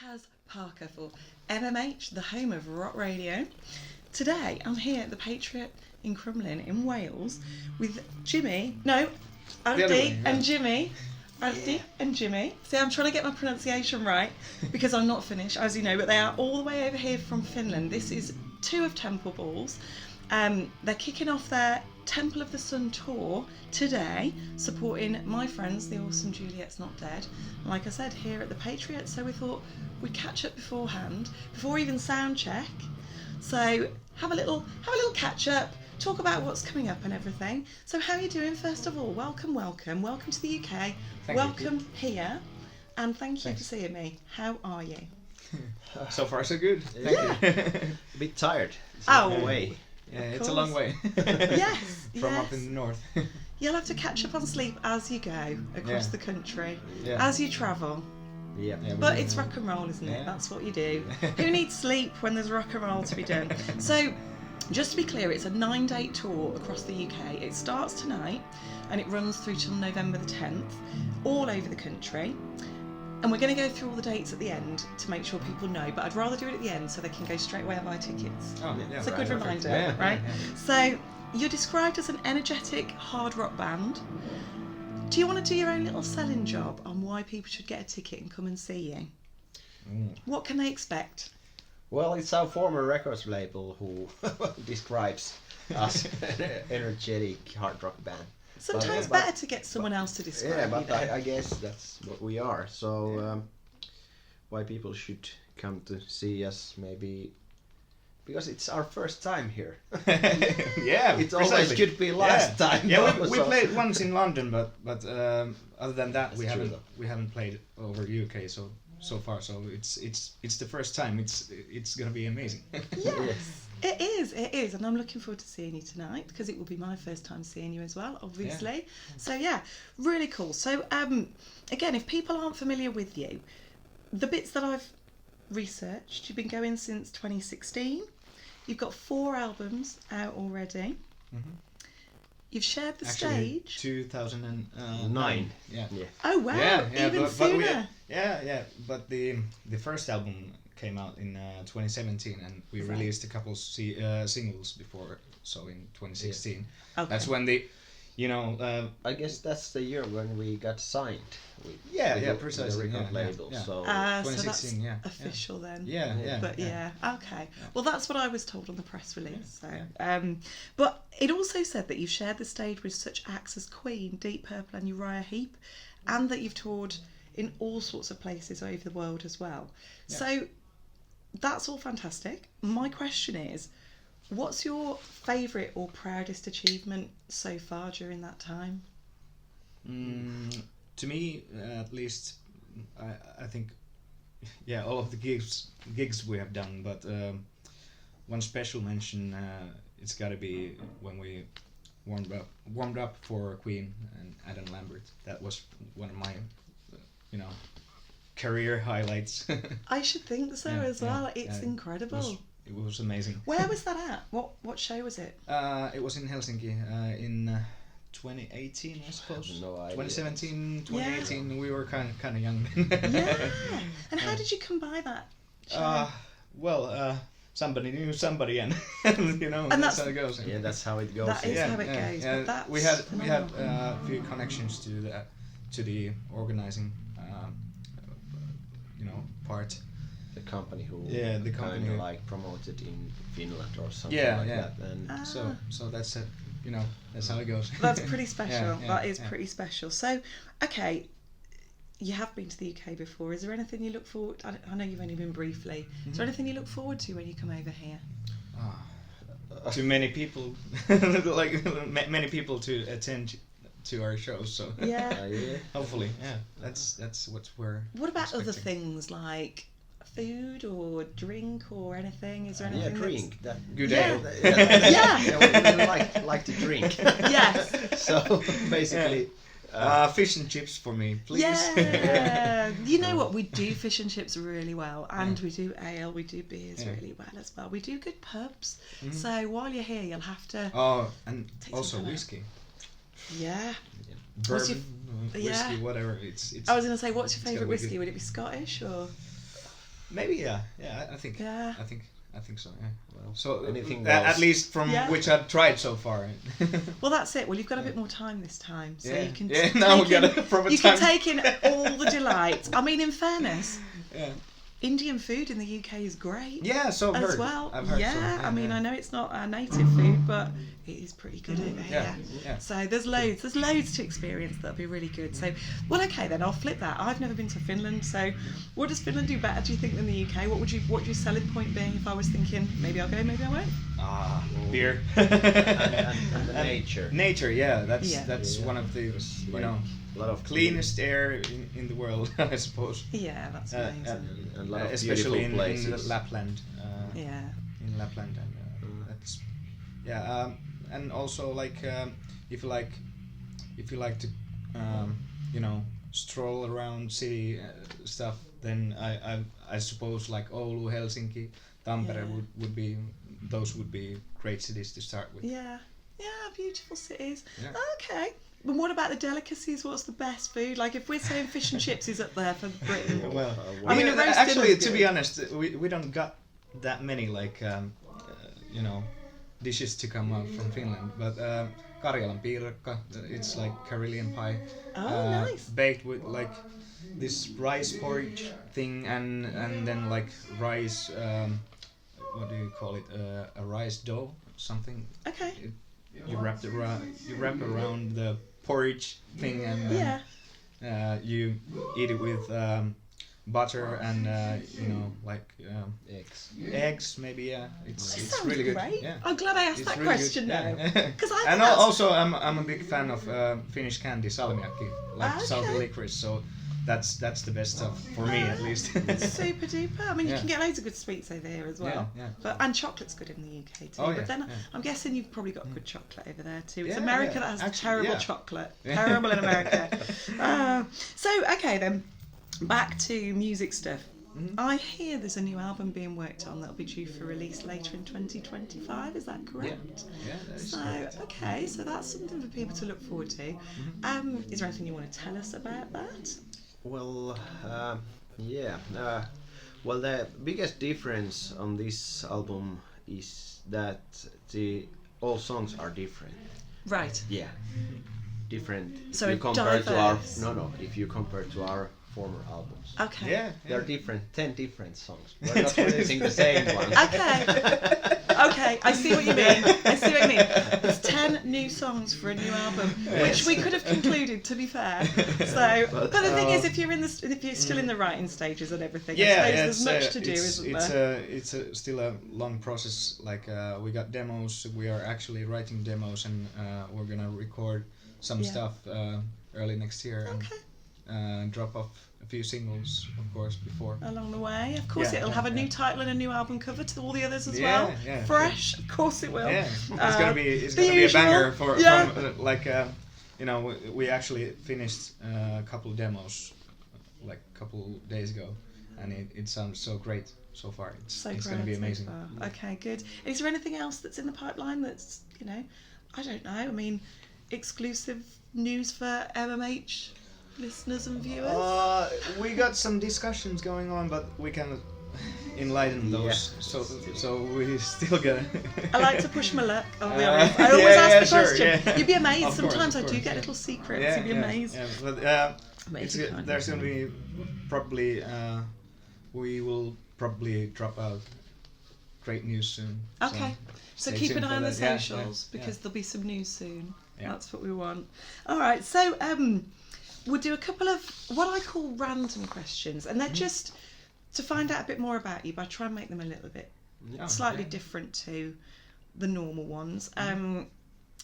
Caz Parker for MMH, the home of rock radio. Today I'm here at the Patriot in Crumlin in Wales with Jimmy, Ardi and Jimmy. Ardi and Jimmy. See, I'm trying to get my pronunciation right because I'm not Finnish, as you know, but they are all the way over here from Finland. This is two of Temple Balls. They're kicking off their Temple of the Sun tour today, supporting my friends, the awesome Juliet's Not Dead. And like I said, here at the Patriot, so we thought we'd catch up beforehand, before even sound check. So have a little catch up, talk about what's coming up and everything. So how are you doing? First of all, welcome to the UK. Welcome here, and thank you for seeing me. How are you? So far so good. Thank you. A bit tired. It's a long way. Yeah, it's a long way. Yes. From up in the north. You'll have to catch up on sleep as you go across the country, Yeah. as you travel. Yeah. But it's rock and roll, isn't it? Yeah. That's what you do. Who needs sleep when there's rock and roll to be done? So, just to be clear, it's a 9-day tour across the UK. It starts tonight and it runs through till November the 10th, all over the country. And we're going to go through all the dates at the end to make sure people know, but I'd rather do it at the end so they can go straight away and buy tickets. Oh, yeah. It's a good reminder, Yeah, right? yeah. So, you're described as an energetic hard rock band. Do you want to do your own little selling job on why people should get a ticket and come and see you? What can they expect? Well, it's our former records label who describes us energetic hard rock band. Sometimes better to get someone else to describe. Yeah, but you know. I guess that's what we are. So why people should come to see us, maybe because it's our first time here. Yeah, It always could be last time. Yeah, though, we so- played once in London, but other than that, That's we true, haven't though. we haven't played over UK so far. So it's the first time. It's gonna be amazing. Yes, it is, and I'm looking forward to seeing you tonight because it will be my first time seeing you as well, obviously. Yeah. So yeah, really cool. So again, if people aren't familiar with you, the bits that I've researched, you've been going since 2016. You've got 4 albums out already. Mhm. You've shared the Actually, stage. 2009. Yeah. Oh wow, even sooner. But the first album came out in 2017, and we Right. released a couple singles before. So in 2016, Okay. that's when I guess that's the year when we got signed. With precisely. the record Yeah, label. yeah. So So that's 2016, yeah. official then. Yeah. But yeah, okay. Yeah. Well, that's what I was told on the press release. So, Yeah. but it also said that you've shared the stage with such acts as Queen, Deep Purple, and Uriah Heep, and that you've toured in all sorts of places over the world as well. Yeah. So that's all fantastic. My question is, what's your favourite or proudest achievement so far during that time? To me, at least, I think, all of the gigs we have done. But one special mention, it's got to be when we warmed up for Queen and Adam Lambert. That was one of my, career highlights. I should think so as well. It's incredible. It was amazing. Where was that at? What show was it? It was in Helsinki in 2018, I suppose. No idea. 2017, 2018. We were kind of young. Yeah. And how did you come by that show? Somebody knew somebody, and And that's how it goes. yeah, that's how it goes. That is how it goes. Yeah. But that's We had phenomenal. a few connections to the organizing, part. The company who The company. kind of like promoted in Finland or something Yeah, like yeah. that. And So that's it. That's how it goes. That's pretty special. Yeah, That is yeah. pretty special. So, okay, you have been to the UK before. Is there anything you look forward? I know you've only been briefly. Is there anything you look forward to when you come over here? To many people, many people to attend to our shows. So Yeah. yeah. hopefully, that's what we're. What about other expecting. things like food or drink or anything? Is there Yeah, anything? drink. That, Good Yeah. ale. Yeah. we like to drink. Yes. So basically, Fish and chips for me, please. Yeah. You know what? We do fish and chips really well, and we do ale, we do beers really well as well. We do good pubs. So while you're here, you'll have to. Oh, and Take also some whiskey. Yeah. Bourbon, your- whiskey, yeah. whatever. It's. I was going to say, what's your It's gotta favourite be whiskey? good. Would it be Scottish or? Maybe I think Yeah. I think so. Yeah. Well, So anything at goes. least from Yeah. which I've tried so far. Well, that's it. Well, you've got a bit more time this time, so you can now we take got in, a proper you time. can take in all the delights. I mean, in fairness, Yeah. Indian food in the UK is great. Yeah, so I've as heard. well. I've heard Yeah, so. I mean, I know it's not our native food, but it is pretty good over here. Yeah. So there's loads to experience that'll be really good. So, well, okay then, I'll flip that. I've never been to Finland, so what does Finland do better, do you think, than the UK? What would your selling point be if I was thinking maybe I'll go, maybe I won't? Beer. and the nature. Nature, yeah, that's Yeah. one of the It's you like know a lot of cleanest air in the world, I suppose. Yeah, that's amazing. and a lot of Especially beautiful in places. Lapland. Yeah. In Lapland, and that's and also like if you like to stroll around city stuff, then I suppose like Oulu, Helsinki, Tampere would be great cities to start with. Yeah, beautiful cities. Yeah. Okay. But what about the delicacies? What's the best food? Like if we're saying fish and chips is up there for Britain. Well, I mean, a roast actually, dinner's to be good. honest, we don't got that many dishes to come out from Finland. But Karjalan piirakka, it's like Karelian pie. Oh, nice. Baked with like this rice porridge thing, and then like rice. What do you call it? A rice dough, something. Okay. You wrap around the porridge thing, and you eat it with butter and eggs maybe. Yeah, it's Sounds really good. great. Yeah. I'm glad I asked It's that really question good. now. Yeah. 'Cause I And think that's- also I'm a big fan of Finnish candy, salmiakki, like salty Okay. licorice. So that's the best stuff for me at least. Super duper. I mean, you Yeah. can get loads of good sweets over here as well. Yeah. And chocolate's good in the UK too. Oh, but yeah, then yeah. I'm guessing you've probably got good chocolate over there too. It's Yeah, America yeah. that has Actually, terrible yeah. chocolate. Terrible in America. So okay then, back to music stuff. I hear there's a new album being worked on that'll be due for release later in 2025. Is that correct? Yeah, that is So correct. okay, so that's something for people to look forward to. Is there anything you want to tell us about that? Well, well, the biggest difference on this album is that all songs are different. Right. Yeah, different. So if you compare to our diverse. if you compare to our former albums. Okay. Yeah. They're different, 10 different songs. We're not releasing the same one. Okay, I see what you mean. It's 10 new songs for a new album, which we could have concluded, to be fair. So, but the thing is, if you're still in the writing stages and everything, I suppose there's much to do, isn't there? It's still a long process. Like we got demos. We are actually writing demos, and we're gonna record some stuff early next year. Okay. And drop off a few singles, of course, before. Along the way, of course, it'll have a new title and a new album cover to all the others as Yeah, well. yeah, Fresh, of course it will. Yeah, it's gonna be a usual. banger from Yeah. we actually finished a couple of demos like a couple days ago, and it sounds so great so far. It's gonna be amazing. So far. Okay, good. Is there anything else that's in the pipeline that's I don't know. I mean, exclusive news for MMH listeners and viewers? We got some discussions going on, but we can enlighten those. So we still gotta. I like to push my luck. I'll be honest. I always ask the question. Yeah. You'd be amazed. Of course, Sometimes of I do course, get yeah. little secrets. Yeah, You'd be amazed. Yeah, but Amazing. there's gonna be probably we will probably drop out great news soon. Okay. So stay keep an tuned eye for on the that. Yeah, socials because there'll be some news soon. Yeah. That's what we want. All right. So we'll do a couple of what I call random questions, and they're just to find out a bit more about you, but I try and make them a little bit slightly different to the normal ones.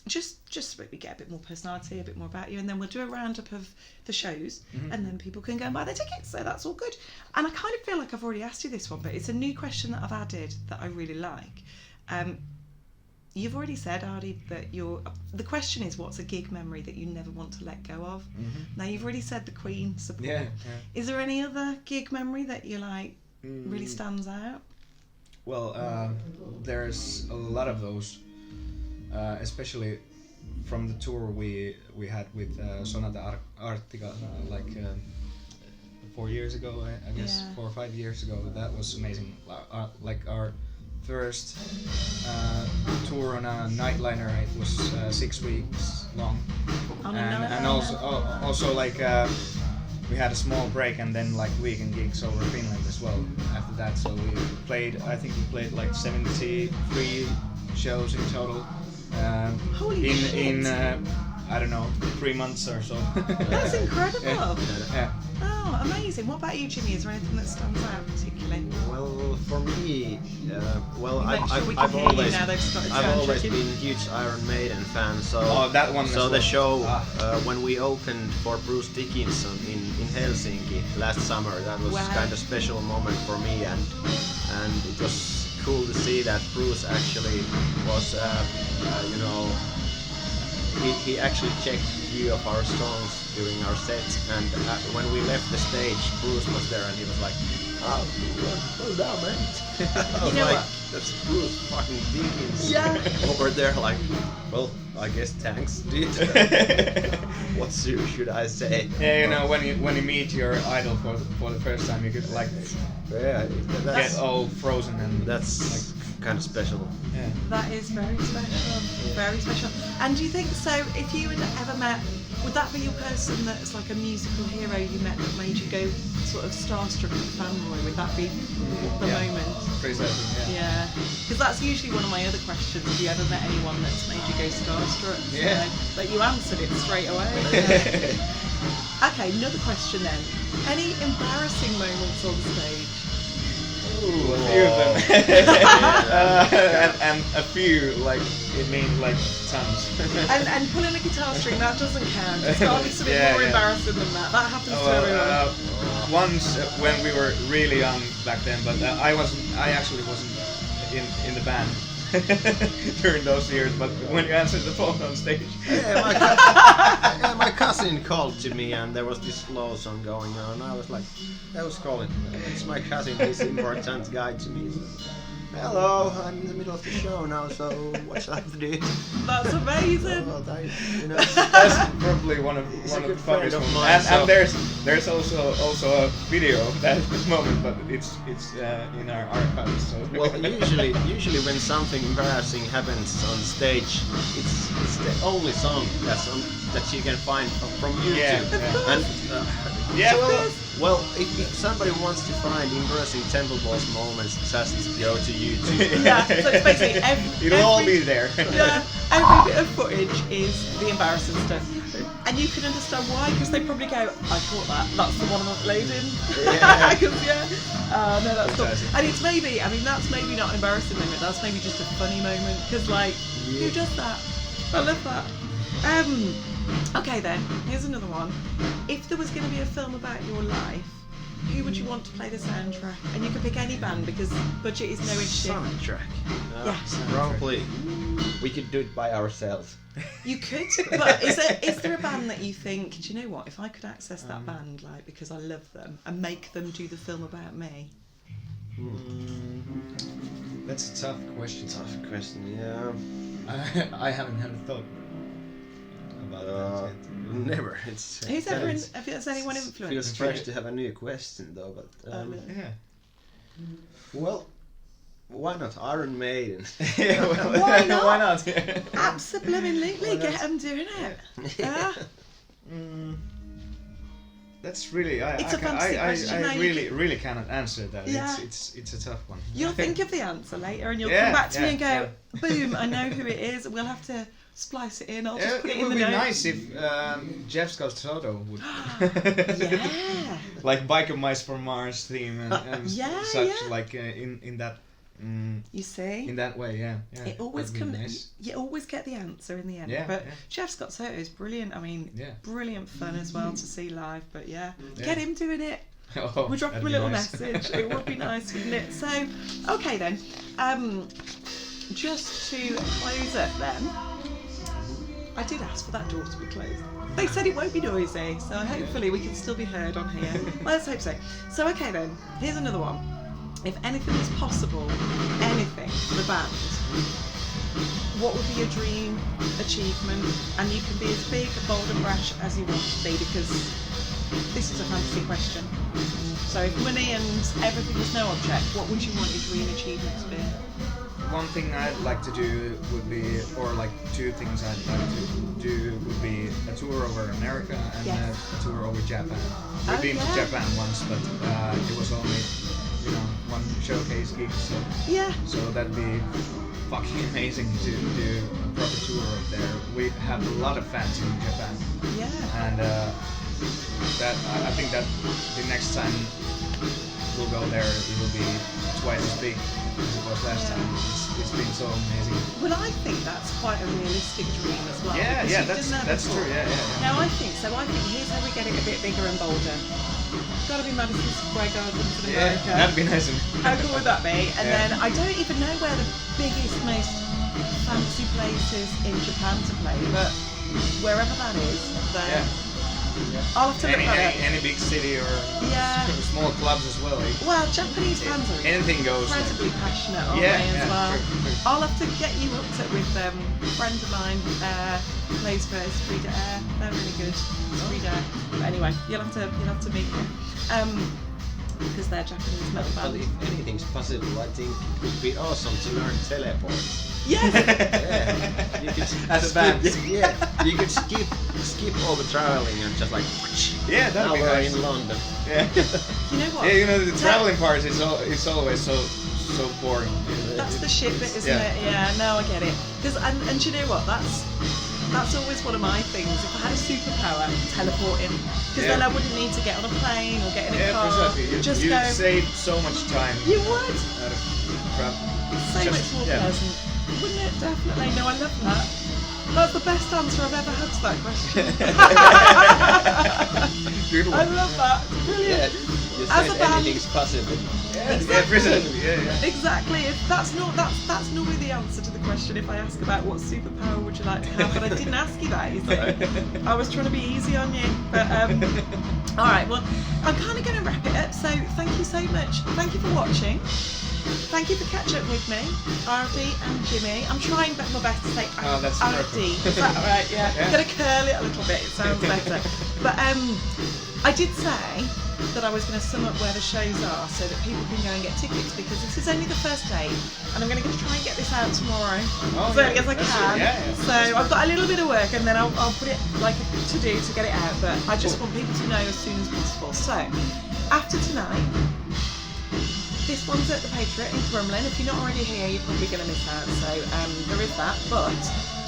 Just so that we get a bit more personality, a bit more about you, and then we'll do a roundup of the shows, and then people can go and buy their tickets. So that's all good. And I kind of feel like I've already asked you this one, but it's a new question that I've added that I really like. You've already said, Ardy, that the question is, what's a gig memory that you never want to let go of? Now, you've already said the Queen support. Yeah. Is there any other gig memory that you like really stands out? Well, there's a lot of those, especially from the tour we had with Sonata Arctica, like 4 years ago, I guess, Yeah. 4 or 5 years ago. That was amazing. Like our first tour on a nightliner. It was 6 weeks long, On a and nightliner. also like we had a small break and then like weekend gigs over Finland as well after that. So we played. I think we played like 73 shows in total. Holy shit. In I don't know, 3 months or so. That's incredible. Yeah. Oh, amazing. What about you, Jimmy? Is there anything that stands out particularly? Well, for me, Make sure we can I've hear you always now they've started I've sound always checking. been a huge Iron Maiden fan. So That one. so as the well. show when we opened for Bruce Dickinson in Helsinki last summer, that was Wow. kind of special moment for me, and it was cool to see that Bruce actually was he actually checked a few of our songs during our sets, and when we left the stage, Bruce was there and he was like, "Oh, well done, mate." I was You know like, what? "That's Bruce fucking Dickens." Yeah. Over there, like, well, I guess thanks, dude. What should I say? Yeah, you know, when you meet your idol for the first time, you could like Yeah, get all frozen and that's like, kind of special. yeah. That is very special. Very special. And do you think so? If you had ever met, would that be your person that's like a musical hero you met that made you go sort of starstruck and fanboy? Would that be the Yeah. moment? Precisely, yeah. Yeah, because that's usually one of my other questions. Have you ever met anyone that's made you go starstruck? Yeah. But you answered it straight away. Okay, another question then. Any embarrassing moments on stage? Ooh, a few of them. and a few, like, it means like tons. And pulling a guitar string, that doesn't count. It's got to be something Yeah, more yeah. embarrassing than that. That happens to everyone. Once when we were really young back then, but I actually wasn't in the band during those years. But when you answered the phone on stage, My cousin called to me and there was this slow song going on. I was like, I was calling. It's my cousin, he's an important guy to me. So, hello, I'm in the middle of the show now, so what shall I have to do? That's amazing. Well, that's probably one of He's a the good friend funniest of ones. mine, so- And there's also a video of that moment, but it's in our archives. So. Well, usually when something embarrassing happens on stage, it's the only song that you can find from YouTube. Yeah. And Yeah, well, if somebody wants to find embarrassing temple boss moments, just go to YouTube. Yeah, so it's basically it'll all be there. Yeah, every bit of footage is the embarrassing stuff. And you can understand why, because they probably go, I caught that, that's the one I'm uploading. Yeah. 'Cause, no, that's cool. Fantastic. And it's maybe, that's maybe not an embarrassing moment, that's maybe just a funny moment, because like, who does that? I love that. Okay then, here's another one. If there was going to be a film about your life, who would you want to play the soundtrack? And you can pick any band because budget is no issue. Soundtrack. Yeah. Probably. We could do it by ourselves. You could, but is there a band that you think, do you know what, if I could access that band, like, because I love them, and make them do the film about me? That's a tough question. Tough question, yeah. I haven't had a thought about that yet. Never. It's Who's ever has anyone feels influenced strange you? to have a new question though, but No. Yeah. well, why not Iron Maiden? Yeah, well, Why not? Why not? Absolutely, get them doing it. Yeah. That's really It's a fancy question, I now you really cannot answer that. Yeah. It's a tough one. You'll think of the answer later, and you'll Yeah, come back to me and go, yeah. boom, I know who it is. We'll have to splice it in. I'll just put it It in would the be notes. nice if Jeff Scott Soto would Yeah. like Biker Mice from Mars theme and Yeah, such yeah. like in that You see? in that way, yeah. It always that'd be comes. nice. You always get the answer in the end. Yeah, but yeah. Jeff Scott Soto is brilliant. I mean, Yeah. brilliant fun as well to see live. But yeah, Yeah. get him doing it. Oh, We'll drop him a that'd be little nice. message. It would be nice, wouldn't it? So, okay then. Just to close it then. I did ask for that door to be closed. They said it won't be noisy, so hopefully we can still be heard on here. Let's hope so. So okay then, here's another one. If anything was possible, anything for the band, what would be your dream achievement? And you can be as big, bold and brash as you want to be, because this is a fantasy question. So if money and everything was no object, what would you want your dream achievement to be? One thing I'd like to do would be, or like two things I'd like to do would be a tour over America and Yes. a tour over Japan. We've been to yeah. Japan once, but it was only, one showcase gig, so that'd be fucking amazing to do a proper tour up there. We have a lot of fans in Japan, Yeah. and that I think that the next time we'll go there, it will be twice as big as it was last time. It's been so amazing. Well, I think that's quite a realistic dream as well. Yeah, because yeah, you've done that that's before. true. Yeah. No, I think so. I think here's how we get it a bit bigger and bolder. Got to be Madison Square Garden in America. Yeah, that'd be nice. How cool would that be? And Yeah. then I don't even know where the biggest, most fancy place is in Japan to play, but wherever that is, then I'll have to look at it. Any big city or Yeah. small clubs as well. Well, Japanese fans are Anything goes. incredibly passionate, aren't Yeah, they, as yeah, well? true. I'll have to get you up to with a friend of mine, plays for Street Air. They're really good. Street Air. But anyway, you'll have to meet them. Because they're Japanese metal But band. if anything's possible, I think it would be awesome to learn teleport. Yes! Yeah, you could As a band. you could skip all the traveling and just like. Yeah, that'd now be we're nice. in London. Yeah. You know what? Yeah, the traveling part is always so boring. That's the shit bit, isn't Yeah. it? Yeah, no, I get it. And do you know what? That's always one of my things. If I had a superpower, teleporting, because then I wouldn't need to get on a plane or get in a car. Precisely. Just You'd go. save so much time. You would. Out of travel. So Just- much more yeah. pleasant, wouldn't it? Definitely. No, I love that. That's the best answer I've ever had to that question. Good I one. love that. It's brilliant. You As said a band- anything's possible. Yeah, precisely. Yeah. Exactly. If that's normally the answer to the question if I ask about what superpower would you like to have, but I didn't ask you that, you see. I was trying to be easy on you. But all right, well, I'm kind of going to wrap it up. So thank you so much. Thank you for watching. Thank you for catching up with me, Ardy and Jimmy. I'm trying my best to say that's Ardy. perfect. Is that right? Yeah. Yeah. I'm going to curl it a little bit. It sounds better. But I did say that I was going to sum up where the shows are so that people can go and get tickets, because this is only the first day and I'm going to try and get this out tomorrow as early as I can. So I've got a little bit of work and then I'll put it like to do to get it out, but I just want people to know as soon as possible. So after tonight, this one's at the Patriot in Crumlin. If you're not already here, you're probably going to miss out. So there is that. But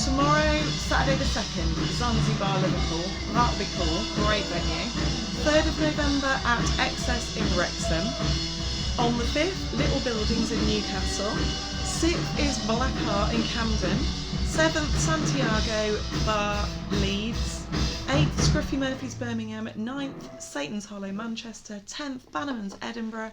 tomorrow, Saturday the 2nd, Zanzibar, Liverpool. That'll be cool. Great venue. 3rd of November at Excess in Wrexham. On the 5th, Little Buildings in Newcastle. 6th is Black Heart in Camden. 7th, Santiago Bar, Leeds. 8th, Scruffy Murphy's, Birmingham. 9th, Satan's Hollow, Manchester. 10th, Bannerman's, Edinburgh.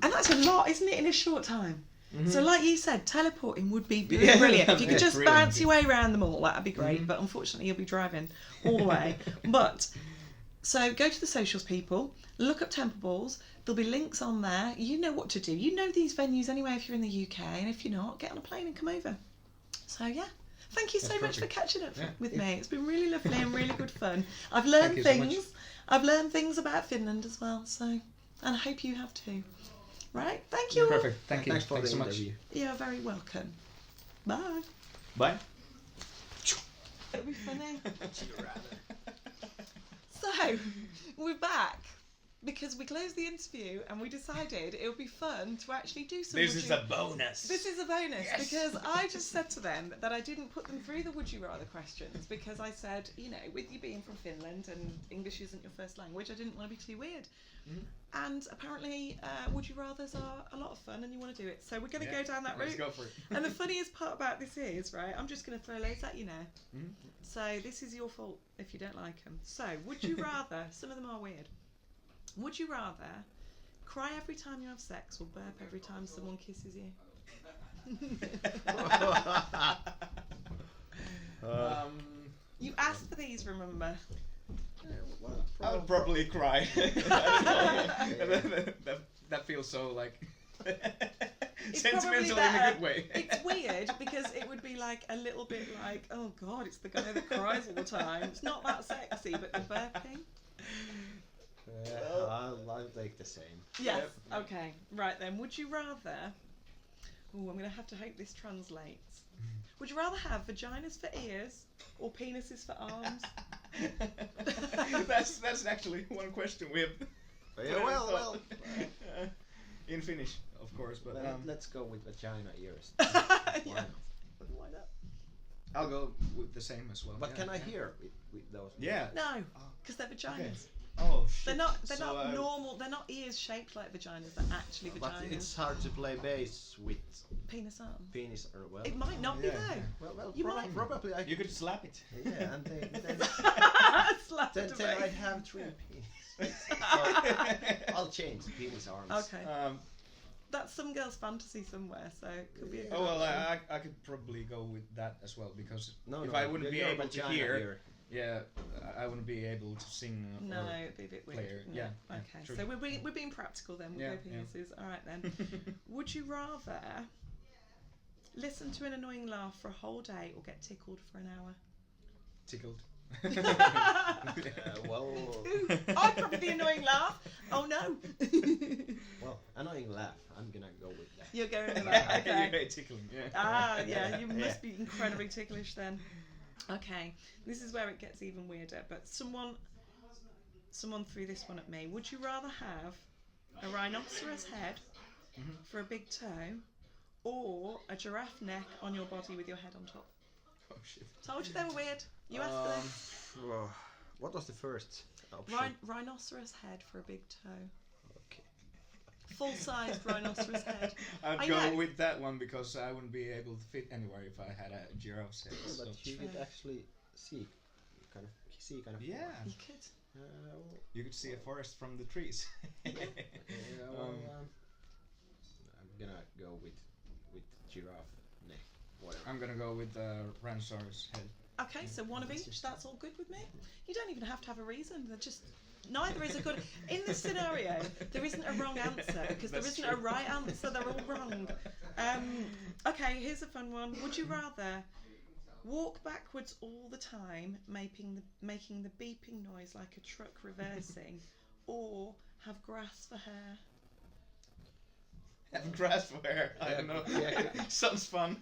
And that's a lot, isn't it, in a short time? Mm-hmm. So like you said, teleporting would be brilliant. If you could just bounce your way around them all, that'd be great. Mm-hmm. But unfortunately, you'll be driving all the way. But, so go to the socials, people. Look up Temple Balls. There'll be links on there. You know what to do. You know these venues anyway if you're in the UK. And if you're not, get on a plane and come over. So, yeah. Thank you so much for catching up with me. It's been really lovely and really good fun. I've learned things. So I've learned things about Finland as well. So, and I hope you have too. Right, thank you. Perfect, thank you. Thanks for the so much. interview. You're very welcome. Bye. Bye. It'll be funny. So, we're back because we closed the interview and we decided it would be fun to actually do some. This is a bonus. This is a bonus because I just said to them that I didn't put them through the would you rather questions because I said, you know, with you being from Finland and English isn't your first language, I didn't want to be too weird. Mm-hmm. And apparently, would you rathers are a lot of fun and you want to do it. So we're going to go down that route. Let's go for it. And the funniest part about this is, right, I'm just going to throw loads at you now. Mm-hmm. So this is your fault if you don't like them. So, would you rather, some of them are weird, would you rather cry every time you have sex or burp every time someone kisses you? You asked for these, remember? I would probably cry. that feels so like sentimental in a good way. It's weird because it would be like a little bit like, oh god, it's the guy that cries all the time. It's not that sexy, but the burping. I'll take the same. Yes. Okay. Right then. Would you rather? Oh, I'm going to have to hope this translates. Would you rather have vaginas for ears or penises for arms? That's actually one question we have. Well. In Finnish, of course, but let's go with vagina ears. Yeah. Why not? I'll go with the same as well. But can I hear with those? Yeah. No, because they're vaginas. Okay. Oh shit. They're not So, normal. They're not ears shaped like vaginas. They're actually But vaginas. it's hard to play bass with Penis arms. penis or well. It might not be though. Well, You might- probably I You could slap it. Yeah, and then Slapped then away. I have 3 penises. So I'll change penis arms. Okay. That's some girl's fantasy somewhere, so it could be. A Oh well, I could probably go with that as well because if I wouldn't be your able to vagina hear, ear. yeah, I wouldn't be able to sing. No, or it'd be a bit weird. player. No. Yeah. Okay, true. so we're being practical then. We'll Yeah, go penises. All right then. Would you rather listen to an annoying laugh for a whole day or get tickled for an hour? Tickled. Well, I'd probably the annoying laugh. Oh no. annoying laugh. I'm gonna go with that. You're going with that. You Okay. hate tickling. Yeah. Ah, yeah. You must be incredibly ticklish then. Okay, this is where it gets even weirder. But someone threw this one at me. Would you rather have a rhinoceros head for a big toe, or a giraffe neck on your body with your head on top? Oh shit. Told you they were weird. You asked for this. What was the first option? Rhinoceros head for a big toe. Okay. Full-sized rhinoceros head. I'd I go know. with that one because I wouldn't be able to fit anywhere if I had a giraffe's head. Yeah, So. but you could actually see kind of. Yeah. You could. You could see a forest from the trees. I'm gonna go with giraffe neck. Whatever. I'm gonna go with rhinoceros head. Okay, so one of each. That's all good with me. You don't even have to have a reason. They're just neither is a good. In this scenario, there isn't a wrong answer because there That's isn't a true. right answer. They're all wrong. Okay, here's a fun one. Would you rather walk backwards all the time, making the beeping noise like a truck reversing, or have grass for hair? Have grass for hair. I don't know. Yeah. Sounds fun.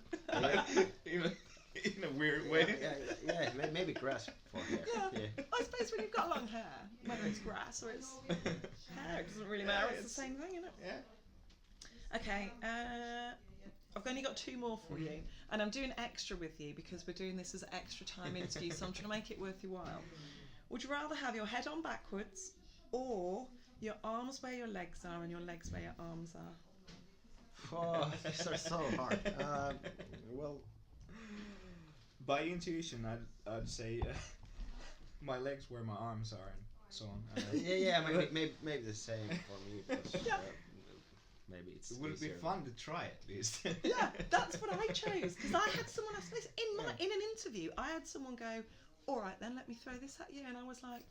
in a weird way. Yeah, maybe grass for hair. Yeah. I suppose when you've got long hair, whether it's grass or it's hair, it doesn't really matter. It's the same thing, isn't it? Yeah. Okay, I've only got 2 more for you, and I'm doing extra with you because we're doing this as an extra time interview, so I'm trying to make it worth your while. Would you rather have your head on backwards, or your arms where your legs are and your legs where your arms are? Oh, these are so hard. Well, by intuition, I'd say my legs where my arms are and so on. maybe the same for me. Because, Yeah. maybe it's. It would be easier. fun to try at least. Yeah, that's what I chose because I had someone else in an interview. I had someone go, "All right, then let me throw this at you," and I was like,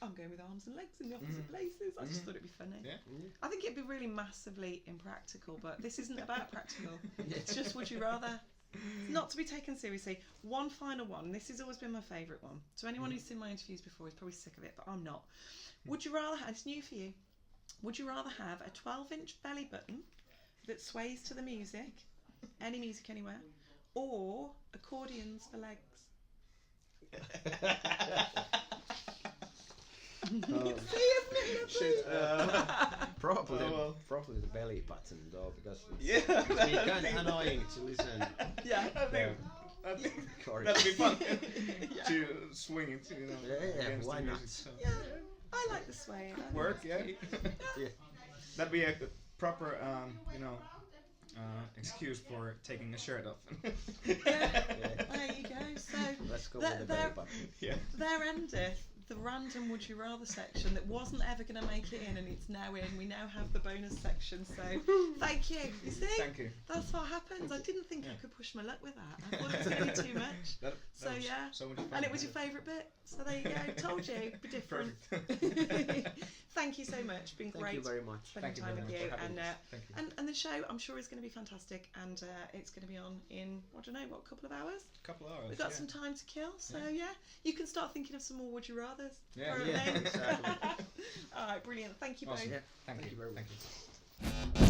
"I'm going with arms and legs in the opposite places." I just thought it'd be funny. Yeah. I think it'd be really massively impractical, but this isn't about practical. It's just would you rather. It's not to be taken seriously. One final one. This has always been my favourite one. So anyone who's seen my interviews before is probably sick of it, but I'm not. Would you rather have, it's new for you, would you rather have a 12-inch belly button that sways to the music, any music anywhere, or accordions for legs? See, isn't it lovely? Probably the belly button though, because it's, Yeah, it's kind of annoying to listen. Yeah. I think Chorus. that'd be fun to swing it, you know. Yeah, against why the not? music, so. Yeah, I like the swaying. I think Work, it's yeah. cute. Yeah. That'd be a proper, excuse for taking a shirt off. Yeah. There you go. So Let's go That- with the belly that- button. Yeah. there endeth the random would you rather section that wasn't ever going to make it in, and it's now in. We now have the bonus section, so thank you. You see? Thank you. That's what happens. I didn't think I could push my luck with that. I thought it was going to be too much. That So was yeah, so much fun. and it was your favourite bit. So there you go. Told you, it'd be different. Perfect. Thank you so much. It's been Thank great you very much. spending Thank you time very with much you, for having and us. Thank you. and the show I'm sure is going to be fantastic, and it's going to be on in a couple of hours. Couple hours. We've got yeah. some time to kill, so yeah, you can start thinking of some more would you rather. brothers. Yeah. for a Yeah, thing. exactly. All right, brilliant. Thank you both. Awesome. Yeah. Thank you very very much. much.